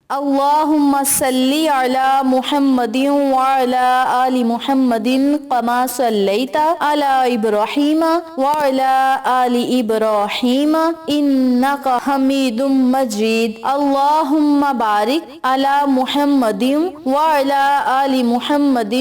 اللہم صلی علی محمد وعلی آل محمد کما صلیت علی ابراہیم وعلی آل ابراہیم انک حمید مجید اللہم بارک علی محمد وعلی آل محمد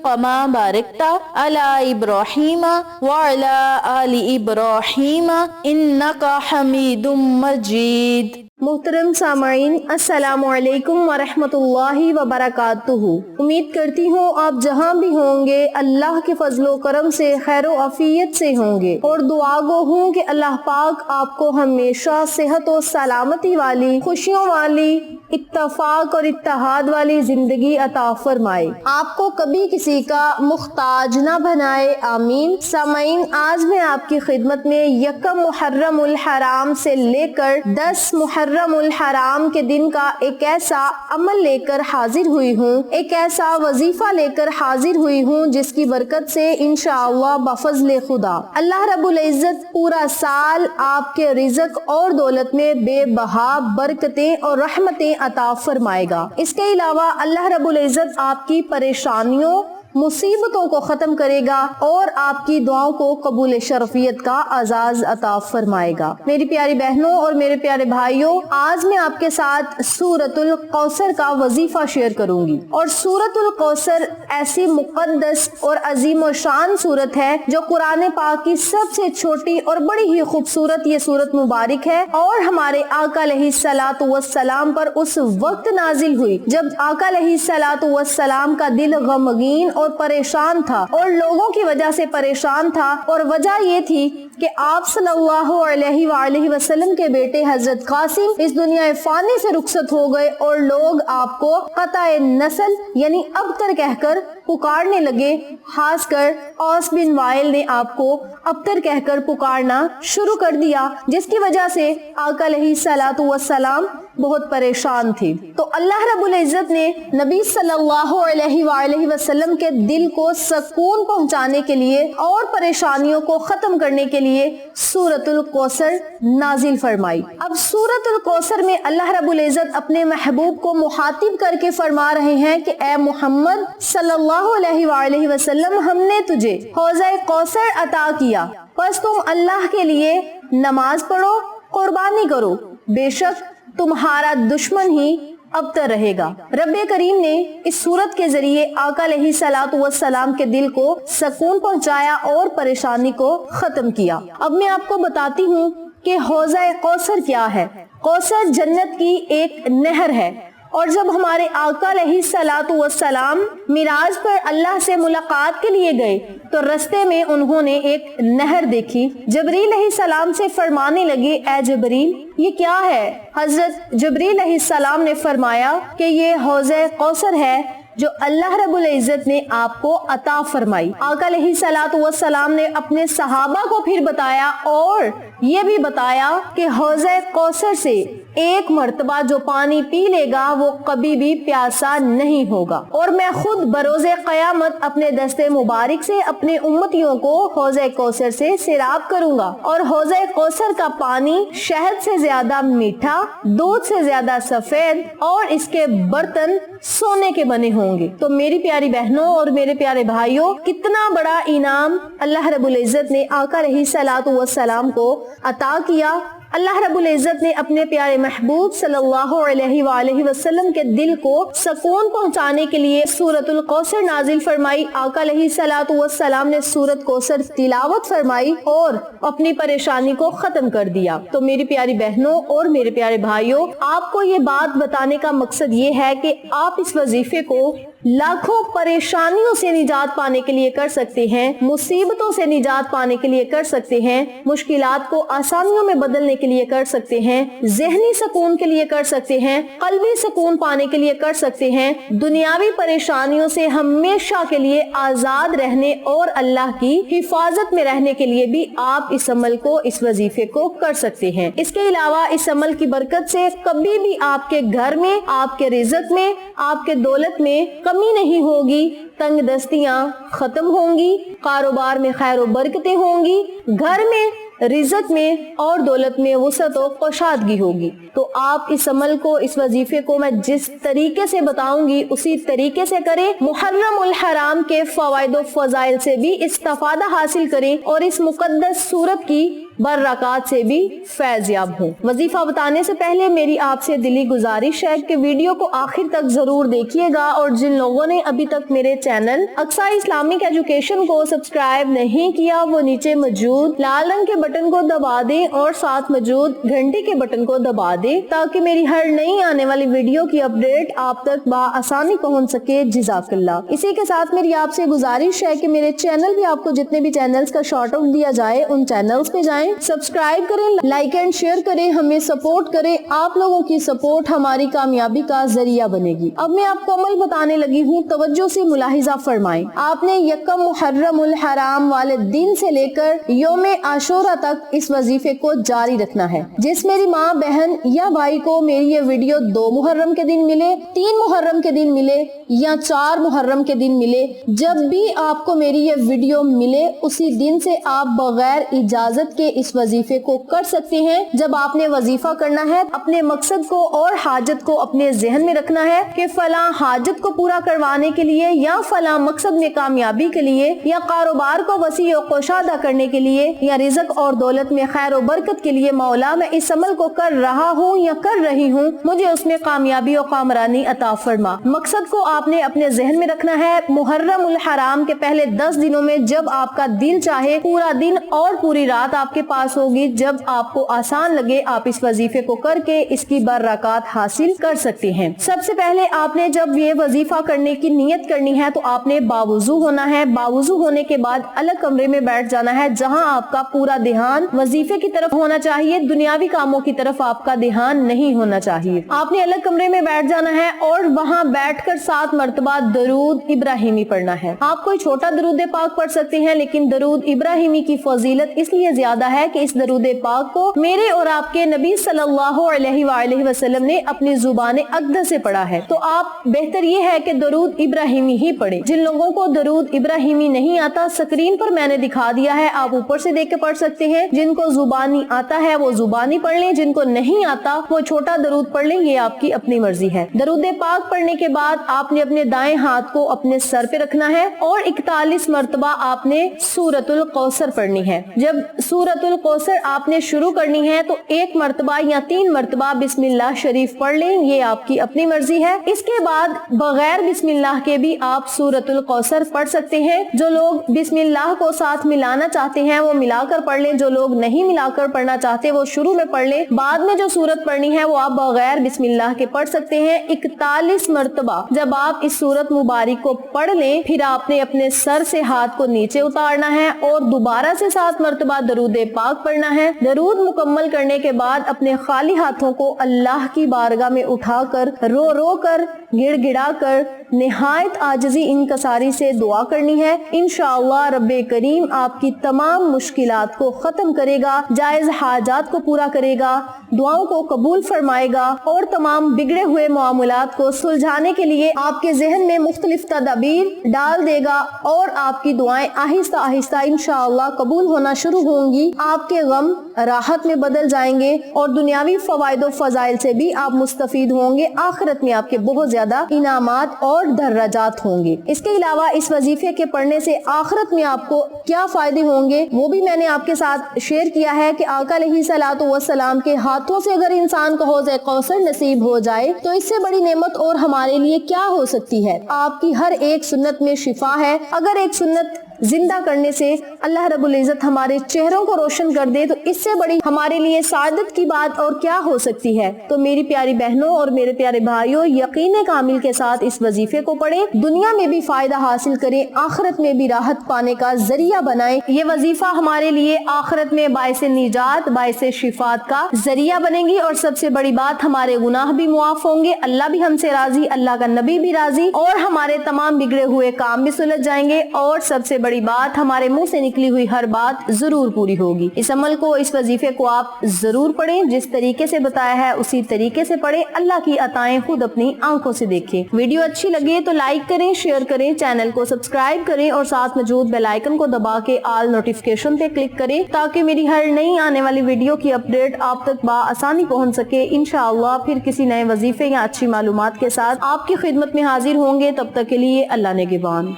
کما بارکت علی ابراہیم وعلی آل ابراہیم انک حمید مجید۔ محترم سامعین، السلام علیکم ورحمۃ اللہ وبرکاتہ۔ امید کرتی ہوں آپ جہاں بھی ہوں گے اللہ کے فضل و کرم سے خیر و عافیت سے ہوں گے، اور دعا گو ہوں کہ اللہ پاک آپ کو ہمیشہ صحت و سلامتی والی، خوشیوں والی، اتفاق اور اتحاد والی زندگی عطا فرمائے، آپ کو کبھی کسی کا محتاج نہ بنائے، آمین۔ سامعین، آج میں آپ کی خدمت میں یکم محرم الحرام سے لے کر 10 محرم الحرام کے دن کا ایک ایسا عمل لے کر حاضر ہوئی ہوں، ایک ایسا وظیفہ لے کر حاضر ہوئی ہوں جس کی برکت سے انشاءاللہ بفضل خدا اللہ رب العزت پورا سال آپ کے رزق اور دولت میں بے بہا برکتیں اور رحمتیں عطا فرمائے گا۔ اس کے علاوہ اللہ رب العزت آپ کی پریشانیوں، مصیبتوں کو ختم کرے گا اور آپ کی دعاؤں کو قبول شرفیت کا اعزاز عطا فرمائے گا۔ میری پیاری بہنوں اور میرے پیارے بھائیوں، آج میں آپ کے ساتھ سورۃ الکوثر کا وظیفہ شیئر کروں گی، اور سورۃ الکوثر ایسی مقدس اور عظیم و شان سورت ہے جو قرآن پاک کی سب سے چھوٹی اور بڑی ہی خوبصورت یہ سورت مبارک ہے، اور ہمارے آقا علیہ الصلوۃ والسلام پر اس وقت نازل ہوئی جب آقا علیہ الصلوۃ والسلام کا دل غمگین اور پریشان تھا، اور لوگوں کی وجہ سے پریشان تھا، اور وجہ یہ تھی کہ آپ صلی اللہ علیہ وآلہ وسلم کے بیٹے حضرت قاسم اس دنیا فانی سے رخصت ہو گئے، اور لوگ آپ کو قطع نسل یعنی ابتر کہہ کر پکارنے لگے، خاص کر اوس بن وائل نے آپ کو ابتر کہہ کر پکارنا شروع کر دیا، جس کی وجہ سے آقا علیہ الصلوۃ والسلام بہت پریشان تھے۔ تو اللہ رب العزت نے نبی صلی اللہ علیہ وآلہ وسلم کے دل کو سکون پہنچانے کے لیے اور پریشانیوں کو ختم کرنے کے لیے سورۃ الکوثر نازل فرمائی۔ اب سورۃ الکوثر میں اللہ رب العزت اپنے محبوب کو مخاطب کر کے فرما رہے ہیں کہ اے محمد صلی اللہ علیہ وآلہ وسلم، ہم نے تجھے حوضہ کوثر عطا کیا، بس تم اللہ کے لیے نماز پڑھو، قربانی کرو، بے شک تمہارا دشمن ہی ابتر رہے گا۔ رب کریم نے اس سورت کے ذریعے آقا علیہ الصلوۃ والسلام کے دل کو سکون پہنچایا اور پریشانی کو ختم کیا۔ اب میں آپ کو بتاتی ہوں کہ حوضہ کوثر کیا ہے۔ کوثر جنت کی ایک نہر ہے، اور جب ہمارے آقا علیہ الصلوۃ والسلام معراج پر اللہ سے ملاقات کے لیے گئے تو رستے میں انہوں نے ایک نہر دیکھی۔ جبریل علیہ السلام سے فرمانے لگے، اے جبریل یہ کیا ہے؟ حضرت جبریل علیہ السلام نے فرمایا کہ یہ حوضہ کوثر ہے جو اللہ رب العزت نے آپ کو عطا فرمائی۔ آقا علیہ الصلوۃ والسلام نے اپنے صحابہ کو پھر بتایا، اور یہ بھی بتایا کہ حوضہ کوثر سے ایک مرتبہ جو پانی پی لے گا وہ کبھی بھی پیاسا نہیں ہوگا، اور میں خود بروز قیامت اپنے دست مبارک سے اپنے امتیوں کو حوضہ کوثر سے سیراب کروں گا، اور حوضہ کوثر کا پانی شہد سے زیادہ میٹھا، دودھ سے زیادہ سفید، اور اس کے برتن سونے کے بنے ہوں گے۔ تو میری پیاری بہنوں اور میرے پیارے بھائیوں، کتنا بڑا انعام اللہ رب العزت نے آقا علیہ الصلوۃ والسلام کو عطا کیا۔ اللہ رب العزت نے اپنے پیارے محبوب صلی اللہ علیہ وآلہ وسلم کے دل کو سکون پہنچانے کے لیے سورۃ الکوثر نازل فرمائی۔ آقا علیہ الصلوۃ والسلام نے سورۃ کوثر تلاوت فرمائی اور اپنی پریشانی کو ختم کر دیا۔ تو میری پیاری بہنوں اور میرے پیارے بھائیوں، آپ کو یہ بات بتانے کا مقصد یہ ہے کہ آپ اس وظیفے کو لاکھوں پریشانیوں سے نجات پانے کے لیے کر سکتے ہیں، مصیبتوں سے نجات پانے کے لیے کر سکتے ہیں، مشکلات کو آسانیوں میں بدلنے کے لیے کر سکتے ہیں، ذہنی سکون کے لیے کر سکتے ہیں، قلبی سکون پانے کے لیے کر سکتے ہیں، دنیاوی پریشانیوں سے ہمیشہ کے لیے آزاد رہنے اور اللہ کی حفاظت میں رہنے کے لیے بھی آپ اس عمل کو، اس وظیفے کو کر سکتے ہیں۔ اس کے علاوہ اس عمل کی برکت سے کبھی بھی آپ کے گھر میں، آپ کے رزق میں، آپ کے دولت میں کمی نہیں ہوگی، تنگ دستیاں ختم ہوں گی، کاروبار میں خیر و برکتیں ہوں گی، گھر میں रिज़्क़ में और दौलत में वसअत और कुशादगी होगी। तो आप इस अमल को, इस वजीफे को मैं जिस तरीके से बताऊंगी उसी तरीके से करें। मुहर्रम उल हराम के फवाइद और फजाइल से भी इस्तिफादा हासिल करें और इस मुकद्दस सूरत की बरक़ात से भी फैज़याब हूँ। वजीफा बताने से पहले मेरी आपसे दिली गुजारिश है कि वीडियो को आखिर तक जरूर देखिएगा और जिन लोगों ने अभी तक मेरे चैनल अक्सा इस्लामिक एजुकेशन को सब्सक्राइब नहीं किया वो नीचे मौजूद लाल रंग के बटन को दबा दें और साथ मौजूद घंटी के बटन को दबा दें ताकि मेरी हर नई आने वाली वीडियो की अपडेट आप तक बआसानी पहुंच सके। जज़ाकल्लाह। इसी के साथ मेरी आपसे गुजारिश है कि मेरे चैनल भी आपको जितने भी चैनल्स का शॉर्ट आउट दिया जाए उन चैनल्स पे जाएं, सब्सक्राइब करें, लाइक एंड शेयर करें, हमें सपोर्ट करें। आप लोगों की सपोर्ट हमारी कामयाबी का जरिया बनेगी। अब मैं आपको अमल बताने लगी हूँ, तवज्जो से मुलाहिजा फरमाएं। आपने यकम मुहर्रम उल हराम वाले दिन से लेकर यौम आशूरा तक इस वजीफे को जारी रखना है। जिस मेरी माँ, बहन या भाई को मेरी ये वीडियो 2 मुहर्रम के दिन मिले, 3 मुहर्रम के दिन मिले या 4 मुहर्रम के दिन मिले, जब भी आपको मेरी ये वीडियो मिले उसी दिन से आप बगैर इजाजत के इस वजीफे को कर सकते हैं। जब आपने वजीफा करना है अपने मकसद को और हाजत को अपने जहन में रखना है कि फला हाजत को पूरा करवाने के लिए या फला मकसद में कामयाबी के लिए या कारोबार को वसी और कुशादा करने के लिए या रिज़्क़ और दौलत में खैर और बरकत के लिए मौला मैं इस अमल को कर रहा हूँ या कर रही हूँ, मुझे उसमें कामयाबी और कामरानी अता फरमा। मकसद को आपने अपने जहन में रखना है। मुहर्रम उल हराम के पहले 10 दिनों में जब आपका दिल चाहे पूरा दिन और पूरी रात आपके पास होगी, जब आपको आसान लगे आप इस वजीफे को करके इसकी बरक़ात हासिल कर सकते हैं। सबसे पहले आपने जब ये वजीफा करने की नियत करनी है तो आपने बावुज़ू होना है। बावुज़ू होने के बाद अलग कमरे में बैठ जाना है जहां आपका पूरा ध्यान वजीफे की तरफ होना चाहिए, दुनियावी कामों की तरफ आपका ध्यान नहीं होना चाहिए। आपने अलग कमरे में बैठ जाना है और वहां बैठकर 7 मरतबा दरूद इब्राहिमी पढ़ना है। आप कोई छोटा दरूद पाक पढ़ सकते हैं, लेकिन दरूद इब्राहिमी की फजीलत इसलिए ज्यादा है कि इस दरूद पाक को मेरे और आपके नबी सल्लल्लाहु अलैहि वसल्लम ने अपनी जुबान अक़दस से पढ़ा है। तो आप बेहतर ये है कि दरूद इब्राहिमी ही पढ़े। जिन लोगों को दरूद इब्राहिमी नहीं आता, स्क्रीन पर मैंने दिखा दिया है, आप ऊपर से देख के पढ़ सकते हैं। जिनको जुबानी आता है वो जुबानी पढ़ लें, जिनको नहीं आता वो छोटा दरूद पढ़ लें, ये आपकी अपनी मर्जी है। दरूद पाक पढ़ने के बाद आपने अपने दाएं हाथ को अपने सर पे रखना है और 41 मरतबा आपने सूरतुल कौसर पढ़नी है। जब सूरतुल कौसर आपने शुरू करनी है तो 1 मरतबा या 3 मरतबा बिस्मिल्लाह शरीफ पढ़ लें, ये आपकी अपनी मर्जी है। इसके बाद बगैर बिस्मिल्लाह के भी आप सूरतुल कौसर पढ़ सकते हैं। जो लोग बिस्मिल्लाह को साथ मिलाना चाहते हैं वो मिलाकर पढ़ लें, जो लोग नहीं मिलाकर पढ़ना चाहते वो शुरू में पढ़ लें, बाद में जो सूरत पढ़नी है वो आप बगैर बिस्मिल्लाह के पढ़ सकते हैं। 41 मरतबा जब आप इस सूरत मुबारक को पढ़ लें फिर आपने अपने सर से हाथ को नीचे उतारना है और दोबारा से 7 मरतबा दरूद पाक पढ़ना है। दरूद मुकम्मल करने के बाद अपने खाली हाथों को अल्लाह की बारगाह में उठाकर रो रो कर गिड़गिड़ा कर निहायत आजिज़ी इनकसारी से दुआ करनी है। इंशाअल्लाह रब्बे करीम आपकी तमाम मुश्किलात को खत्म करेगा, जायज हाजात को पूरा करेगा, दुआओं को कबूल फरमाएगा और तमाम बिगड़े हुए मामलात को सुलझाने के लिए आपके जहन में मुख्तलिफ तदाबीर डाल देगा और आपकी दुआएं आहिस्ता आहिस्ता इंशाअल्लाह कबूल होना शुरू होंगी। आपके गम राहत में बदल जाएंगे और दुनियावी फवाइद और फजाइल से भी आप मुस्तफीद होंगे। आखिरत में आपके बहुत ज्यादा इनामात और दर्जात होंगे। इसके अलावा इस वजीफे के पढ़ने से आखिरत में आपको क्या फायदे होंगे वो भी मैंने आपके साथ शेयर किया है कि आका अलैहिस्सलातु वस्सलाम के हाथों से अगर इंसान को हौज़े कौसर नसीब हो जाए तो इससे बड़ी नेमत और हमारे लिए क्या हो सकती है। आपकी हर एक सुन्नत में शिफा है। अगर एक सुन्नत जिंदा करने से अल्लाह रब्बुल इज़्ज़त हमारे चेहरों को रोशन कर दे तो इससे बड़ी हमारे लिए सादत की बात और क्या हो सकती है। तो मेरी प्यारी बहनों और मेरे प्यारे भाइयों, यकीन कामिल के साथ इस वजीफे को पढ़ें, दुनिया में भी फायदा हासिल करें, आखिरत में भी राहत पाने का जरिया बनाएं। ये वजीफा हमारे लिए आखिरत में बाइसे निजात, बाइसे शिफात का जरिया बनेगी और सबसे बड़ी बात हमारे गुनाह भी मुआफ होंगे, अल्लाह भी हमसे राजी, अल्लाह का नबी भी राजी और हमारे तमाम बिगड़े हुए काम भी सुलझ जाएंगे और सबसे बड़ी बात हमारे मुंह से نکلی ہوئی ہر بات ضرور پوری ہوگی۔ اس عمل کو، اس وظیفے کو آپ ضرور پڑھیں، جس طریقے سے بتایا ہے اسی طریقے سے پڑھیں، اللہ کی عطائیں خود اپنی آنکھوں سے دیکھیں۔ ویڈیو اچھی لگے تو لائک کریں، شیئر کریں، چینل کو سبسکرائب کریں اور ساتھ موجود بیل آئیکن کو دبا کے آل نوٹیفیکیشن پہ کلک کریں تاکہ میری ہر نئی آنے والی ویڈیو کی اپڈیٹ آپ تک بآسانی پہنچ سکے۔ انشاءاللہ پھر کسی نئے وظیفے یا اچھی معلومات کے ساتھ آپ کی خدمت میں حاضر ہوں گے، تب تک کے لیے اللہ نگہبان۔